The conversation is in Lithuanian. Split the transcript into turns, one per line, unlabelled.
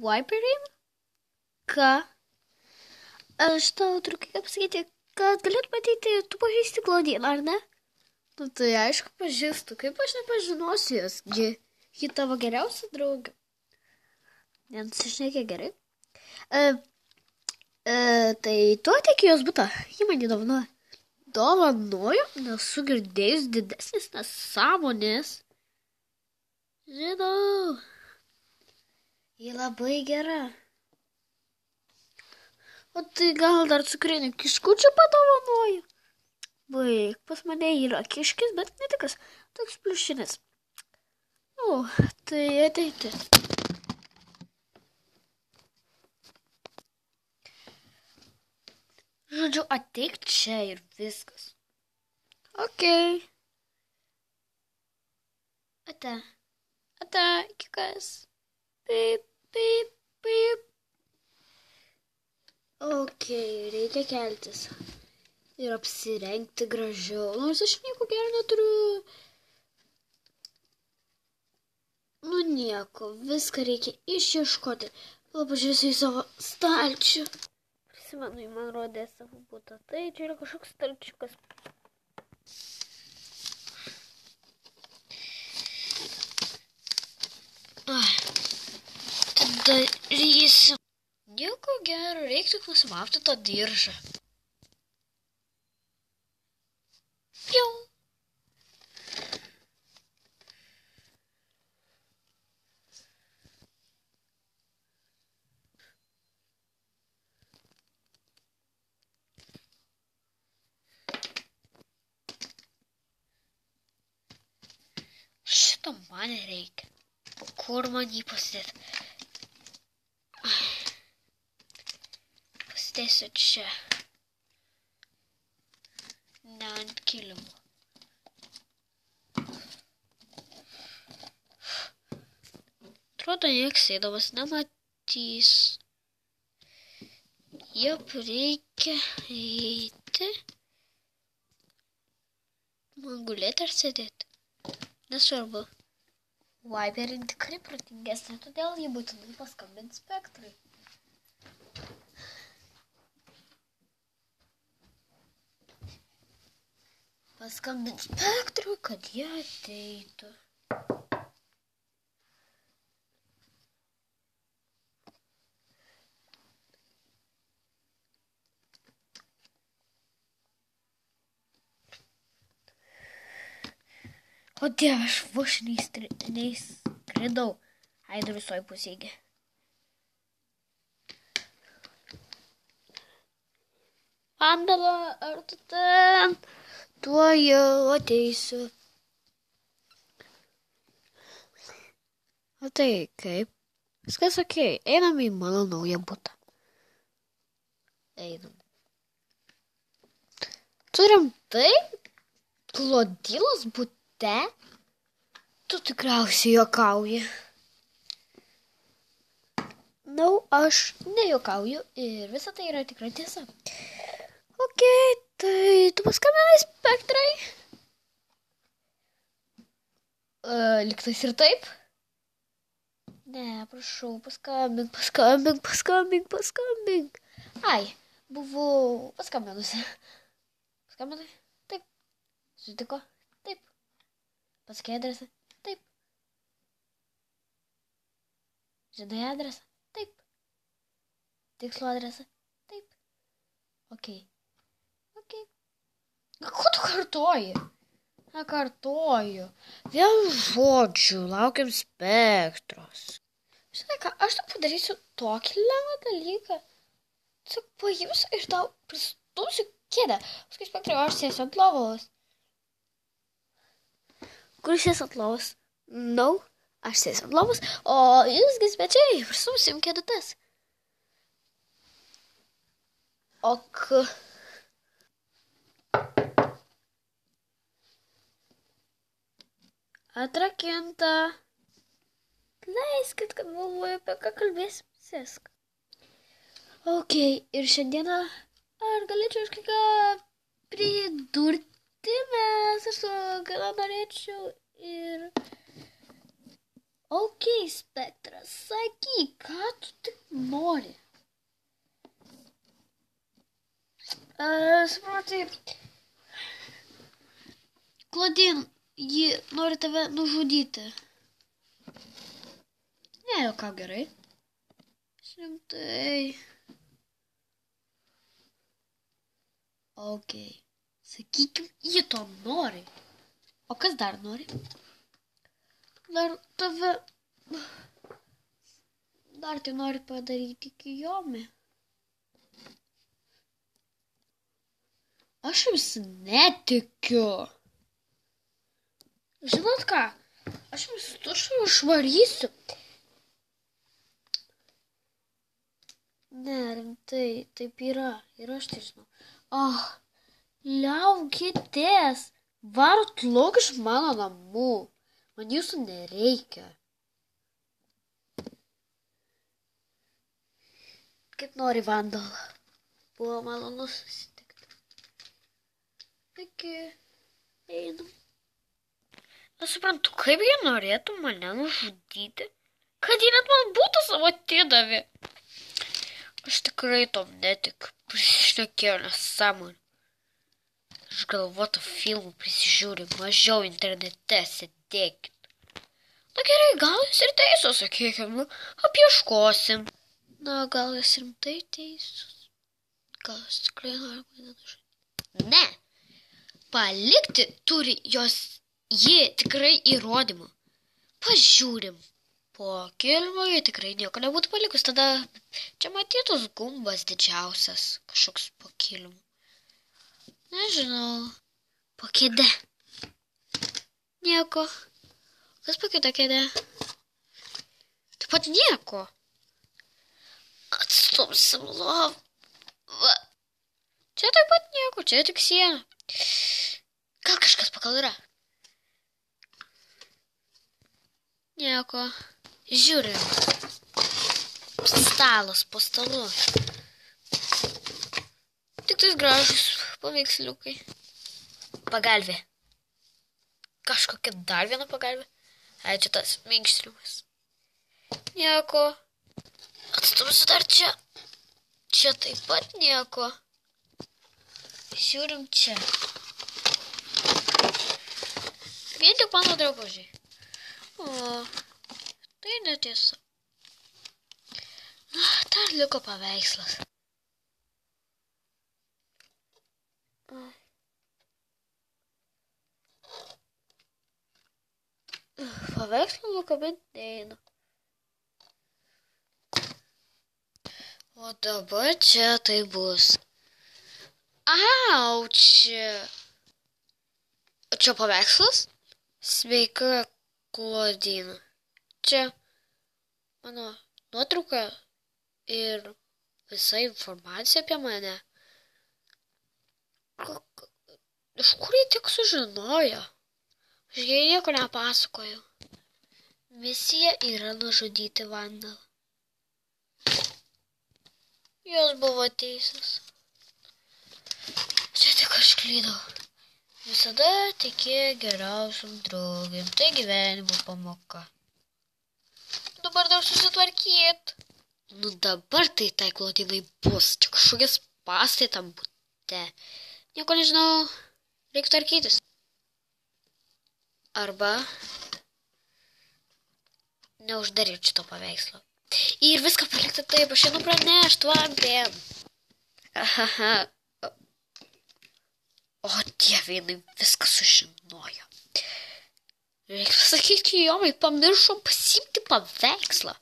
Viper'im? Ką? Aš tau turiu ką pasakyti, kad galėtų matyti, tu pažįsti Klaudiną, ar ne? Nu tai aišku pažįstu, kaip aš nepažinosiu jos, ji tavo geriausia draugė. Nenusišnekė gerai. Tai tu ateik į jos butą, ji man įdovanoja. Dovanoju, nesu girdėjus didesnės nesąmonės. Žinau. Ji labai gera. O tai gal dar cukrinių kiškučių padovanoju? Baik, pas mane yra kiškis, bet netikas, toks pliušinis. O, tai ateiti. Žodžiu, ateik čia ir viskas. Okei. Ate, kikas. Pip, pip, pip. Okei, reikia keltis. Ir apsirengti gražiau. Nors aš nieko gero neturiu. Nu nieko, viską reikia išieškoti. Gal pažiūrėsiu į savo stalčių. Prisimenu, jį man rodė savo butą. Tai čia yra kažkoks stalčiukas. Tada darysiu. Nieko gero, reiktų nusimauti tą diržą. Jau. Šito man reikia. Kur man jį pasidėti? Pasidėsiu čia. Ne ant kilimo. Atrodo, nieks eidamas nematys. Jop, reikia eiti. Man gulėti ar sėdėti? Nesvarbu. Viperin tikrai protingesnė, todėl jį būtinai paskambins Spektrui. Paskambins Spektrui, kad jie ateitų. O Dieve, aš vos neįskridau. Aidu visoj pusėgi. Pandala, ar tu ten? Tuo jau ateisiu. O tai kaip? Viskas okei. Einam į mano naują butą. Einam. Turim taip? Klaudinos butą? Tu tikriausiai juokauji. Aš nejuokauju ir visa tai yra tikra tiesa. Okei, tai tu paskambinai Spektrai? Liktais ir taip? Ne, prašau, paskambink. Ai, buvau paskambinusi. Paskambinai? Taip. Sutiko? Taip. Pasakė adresą? Taip. Žinai adresą? Taip. Tikslo adresą? Taip. Okei. Ko tu kartoji? Nekartoju. Vėl žodžių, laukiam Spektros. Žinai ką, aš tau padarysiu tokį lengvą dalyką. Tiesiog paimsiu ir tau pristumsiu kėdę. Paskui Spektrai, aš sėsiu ant lovos. Kur sės ant lovos? Aš sėsiu ant lovos, o jūsgi svečiai, pristumsim kėdutes. Ok. Atrakinta. Leiskit, kad galvoju, apie ką kalbėsim. Sėsk. Ok, ir šiandieną ar galėčiau iš ką pridurti, nes aš gana norėčiau ir... Ok, Spektras, sakyk, ką tu nori. Supratai, Klodin, ji nori tave nužudyti. Ne, jau ką gerai. Rimtai. Ok. Sakykim, ji to nori. O kas dar nori? Dar tave... Dar tai nori padaryti Kijomi. Aš jums netikiu. Žinot ką? Aš jums tušą išvarysiu. Ne, rimtai, taip yra. Ir aš tai žinau. Liaukitės. Varot lauk iš mano namų. Man jūsų nereikia. Kaip nori, Vandala. Buvo malonu susitikti. Taigi, einam. Aš suprantu, kaip jie norėtų mane nužudyti, kad jie net man būtų savo atidavė. Aš tikrai tom netikiu. Prisišnekėjau nesąmonę. Aš galvotų filmų prisižiūriu, mažiau internete sėdėkit. Na gerai, gal jūs ir teisus, sakykime, apieškosim. Na, gal jūs rimtai teisus. Gal jūs tikrai nori mane nužudyti. Ne, palikti turi jos ji tikrai įrodymų. Pažiūrim. Po kilimo ji tikrai nieko nebūtų palikus, tada čia matytus gumbas didžiausias, kažkoks po kilimu. Nežinau, po kėdę. Nieko. Kas po kitą kėdę? Taip pat nieko. Atstumsim lovą. Čia taip pat nieko, čia tik siena. Gal kažkas pakal yra? Nieko. Žiūrim. Stalas po stalu. Tik tais gražus paveiksliukai. Pagalvė. Kažkokia dar viena pagalvė. Ai, čia tas minkštinimas. Nieko. Atstumsiu dar čia. Čia taip pat nieko. Žiūrim čia. Vien tik mano drabužiai. O, tai netiesa. Dar liko paveikslas. Paveikslą nukabinti neina. O dabar čia tai bus. Aučia. Čia paveikslas? Sveika, Klodina. Čia mano nuotrauka ir visa informacija apie mane. Iš kur jie tik sužinojo? Aš jai nieko nepasakoju. Misija yra nužudyti Vandalą. Jos buvo teisūs. Čia tik aš klydau. Visada tikė geriausiam draugėm. Tai gyvenimo pamoka. Dabar dar susitvarkyt. Nu dabar tai Klodinai bus. Čia kažkokie spąstai tam bute. Nieko nežinau. Reikia tvarkytis. Arba neuždaryt šito paveikslo. Ir viską palikti taip, aš einu pranešt vampėm. Ahaha. O dieve, jinai viską sužinojo. Reikia pasakyti, Kijomai, pamiršom pasiimti paveikslą.